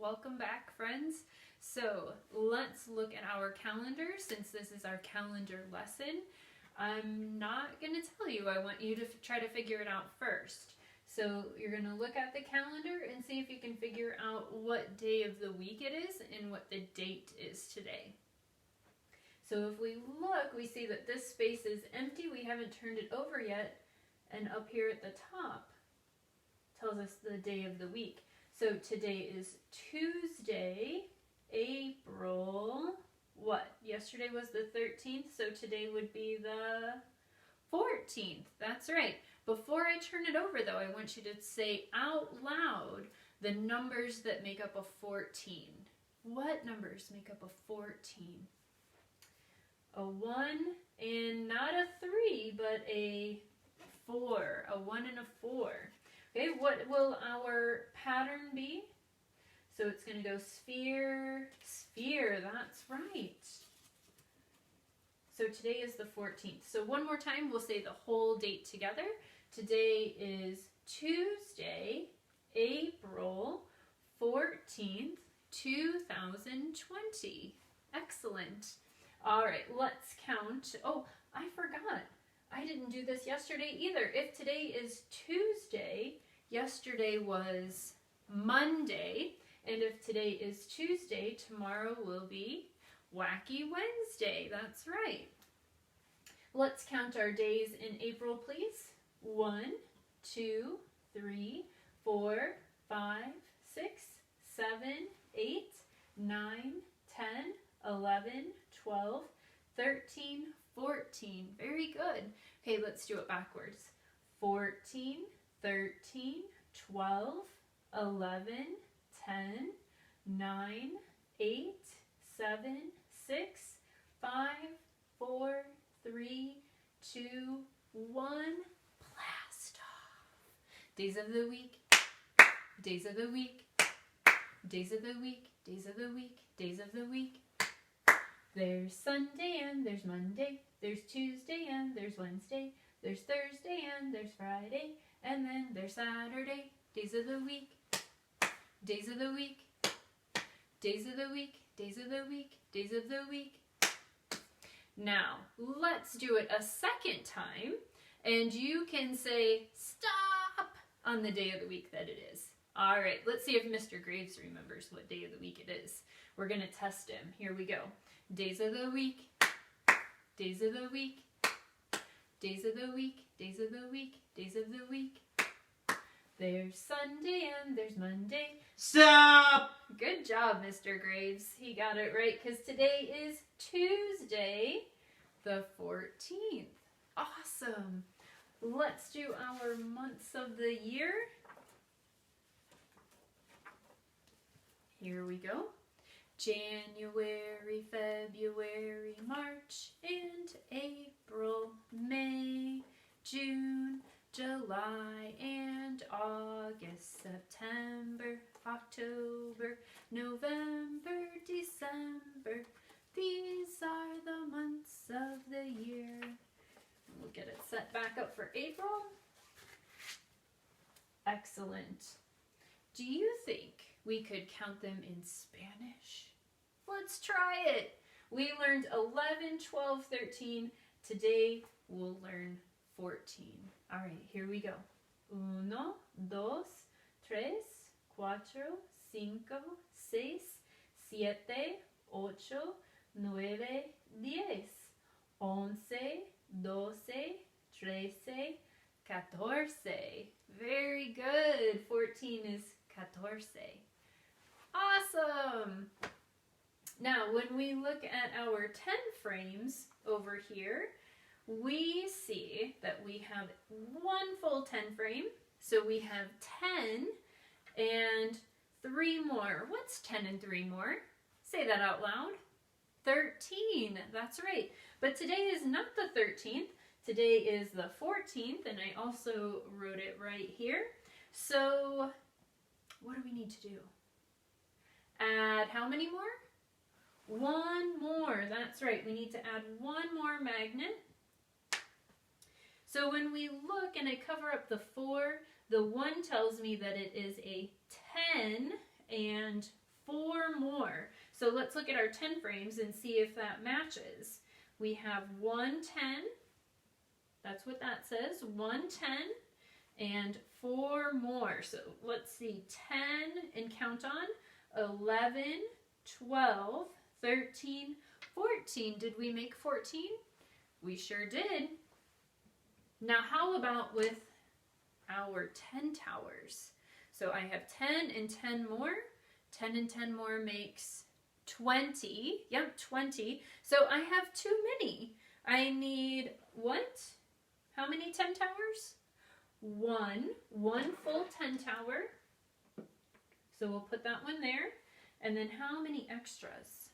Welcome back, friends. So let's look at our calendar since this is our calendar lesson. I'm not going to tell you. I want you to try to figure it out first. So you're going to look at the calendar and see if you can figure out what day of the week it is and what the date is today. So if we look, we see that this space is empty. We haven't turned it over yet. And up here at the top tells us the day of the week. So today is Tuesday, April, what? Yesterday was the 13th, so today would be the 14th. That's right. Before I turn it over, though, I want you to say out loud the numbers that make up a 14. What numbers make up a 14? A 1 and not a 3, but a 4. A 1 and a 4. Okay, what will our pattern be? So it's going to go sphere, sphere, that's right. So today is the 14th. So one more time, we'll say the whole date together. Today is Tuesday, April 14th, 2020. Excellent. All right, let's count. Oh, I forgot. I didn't do this yesterday either. If today is Tuesday, yesterday was Monday, and if today is Tuesday, tomorrow will be Wacky Wednesday. That's right. Let's count our days in April, please. 1, 2, 3, 4, 5, 6, 7, 8, 9, 10, 11, 12, 13, 14. Very good. Okay, let's do it backwards. 14, 13, 12, 11, 10, 9, 8, 7, 6, 5, 4, 3, 2, 1. Blast off. Days of the week. Days of the week. Days of the week. Days of the week. Days of the week. There's Sunday and there's Monday, there's Tuesday and there's Wednesday, there's Thursday and there's Friday, and then there's Saturday. Days of the week, days of the week, days of the week, days of the week, days of the week. Now, let's do it a second time, and you can say stop on the day of the week that it is. All right, let's see if Mr. Graves remembers what day of the week it is. We're going to test him. Here we go. Days of the week, days of the week, days of the week, days of the week, days of the week. There's Sunday and there's Monday. Stop! Good job, Mr. Graves. He got it right because today is Tuesday, the 14th. Awesome. Let's do our months of the year. Here we go. January, February, March, and April, May, June, July, and August, September, October, November, December. These are the months of the year. We'll get it set back up for April. Excellent. Do you think we could count them in Spanish? Let's try it. We learned 11, 12, 13. Today we'll learn 14. All right, here we go. 1, 2, 3, 4, 5, 6, 7, 8, 9, 10, 11, 12, 13, 14. Very good. 14 is 14. Awesome! Now, when we look at our 10 frames over here, we see that we have one full 10 frame. So we have 10 and 3 more. What's 10 and 3 more? Say that out loud. 13. That's right. But today is not the 13th. Today is the 14th, and I also wrote it right here. So what do we need to do? Add how many more? 1 more. That's right. We need to add 1 more magnet. So when we look and I cover up the 4, the 1 tells me that it is a 10 and 4 more. So let's look at our 10 frames and see if that matches. We have 1 10, that's what that says, 1 10, and 4 more. So let's see, 10 and count on, 11, 12, 13, 14. Did we make 14? We sure did. Now how about with our 10 towers? So I have 10 and 10 more. 10 and 10 more makes 20. Yep, 20. So I have too many. I need what? How many 10 towers? One full 10 tower. So we'll put that one there. And then how many extras?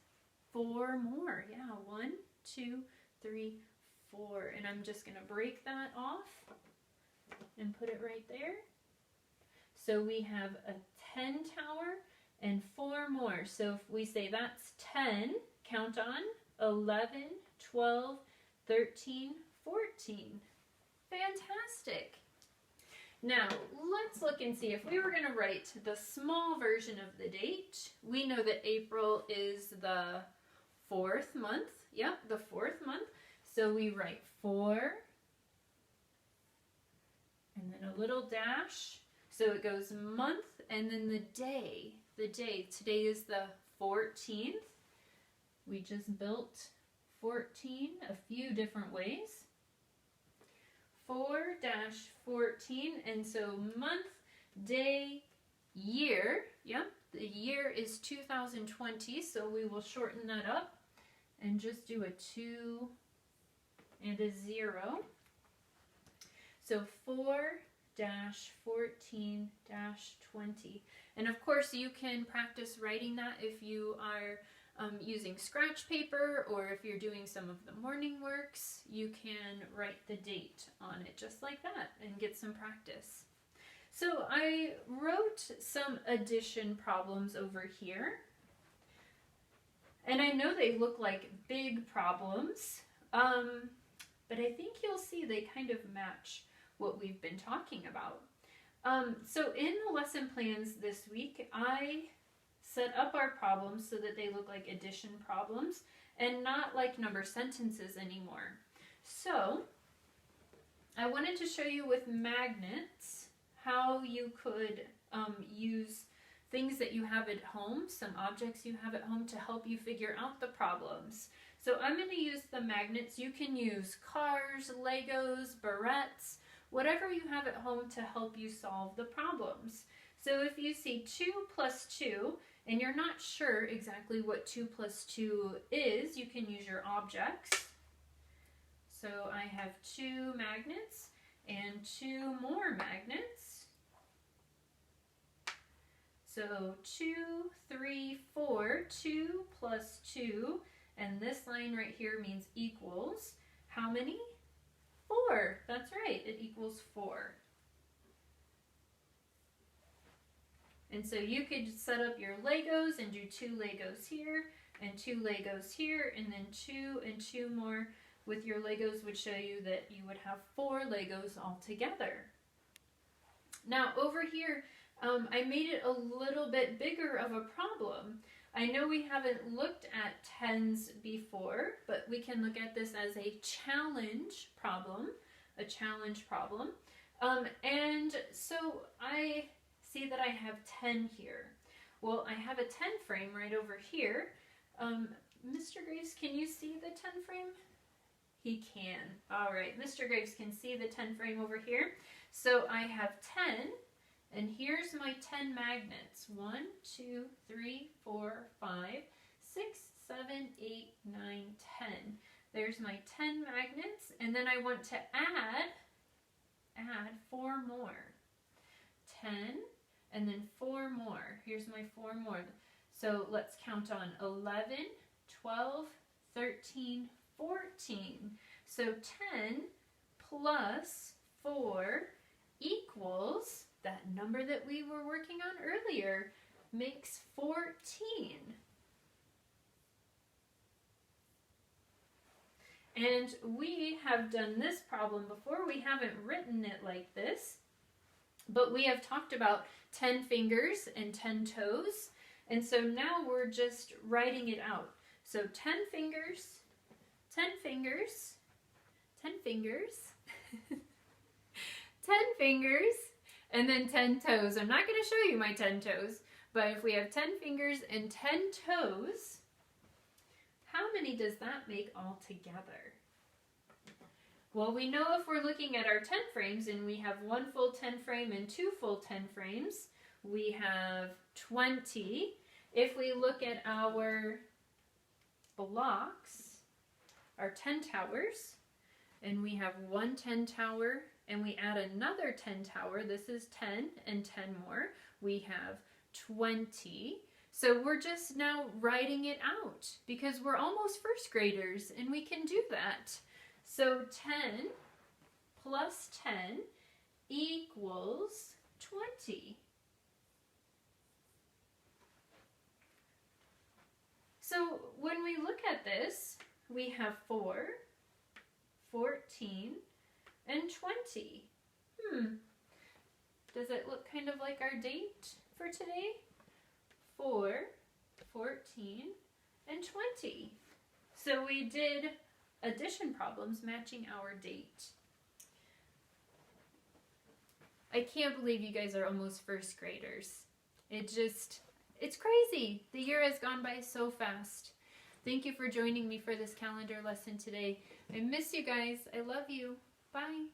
4 more. Yeah, 1, 2, 3, 4. And I'm just going to break that off and put it right there. So we have a 10 tower and 4 more. So if we say that's 10, count on, 11, 12, 13, 14. Fantastic. Now, let's look and see if we were going to write the small version of the date. We know that April is the 4th month. Yep, the 4th month. So we write 4, and then a little dash. So it goes month, and then the day. Today is the 14th. We just built 14 a few different ways. 4-14, and so month, day, year. Yep, the year is 2020, so we will shorten that up and just do a 2 and a 0. So 4-14-20. And of course you can practice writing that if you are using scratch paper, or if you're doing some of the morning works, you can write the date on it just like that and get some practice. So I wrote some addition problems over here, and I know they look like big problems, but I think you'll see they kind of match what we've been talking about. So in the lesson plans this week, I set up our problems so that they look like addition problems and not like number sentences anymore. So I wanted to show you with magnets how you could use things that you have at home, some objects you have at home, to help you figure out the problems. So I'm going to use the magnets. You can use cars, Legos, barrettes, whatever you have at home to help you solve the problems. So if you see 2 plus 2, and you're not sure exactly what 2 plus 2 is, you can use your objects. So I have 2 magnets and 2 more magnets. So 2, 3, 4, 2 plus 2, and this line right here means equals how many? 4. That's right, it equals 4. And so you could set up your Legos and do 2 Legos here and 2 Legos here, and then 2 and 2 more with your Legos would show you that you would have 4 Legos altogether. Now over here, I made it a little bit bigger of a problem. I know we haven't looked at tens before, but we can look at this as a challenge problem, and so I see that I have 10 here. Well, I have a 10 frame right over here. Mr. Graves, can you see the 10 frame? He can. All right, Mr. Graves can see the 10 frame over here. So I have 10, and here's my 10 magnets. 1, 2, 3, 4, 5, 6, 7, 8, 9, 10. There's my 10 magnets, and then I want to add 4 more. 10, and then 4 more. Here's my 4 more. So let's count on 11, 12, 13, 14. So 10 plus 4 equals that number that we were working on earlier, makes 14. And we have done this problem before. We haven't written it like this, but we have talked about 10 fingers and 10 toes. And so now we're just writing it out. So 10 fingers, 10 fingers, 10 fingers, 10 fingers, and then 10 toes. I'm not going to show you my 10 toes, but if we have 10 fingers and 10 toes, how many does that make all together? Well, we know if we're looking at our 10 frames and we have one full 10 frame and two full 10 frames, we have 20. If we look at our blocks, our 10 towers, and we have one 10 tower and we add another 10 tower, this is 10 and 10 more, we have 20. So we're just now writing it out because we're almost first graders and we can do that. So 10 plus 10 equals 20. So when we look at this, we have 4, 14, and 20. Does it look kind of like our date for today? 4, 14, and 20. So we did addition problems matching our date. I can't believe you guys are almost first graders. It's crazy. The year has gone by so fast. Thank you for joining me for this calendar lesson today. I miss you guys. I love you. Bye.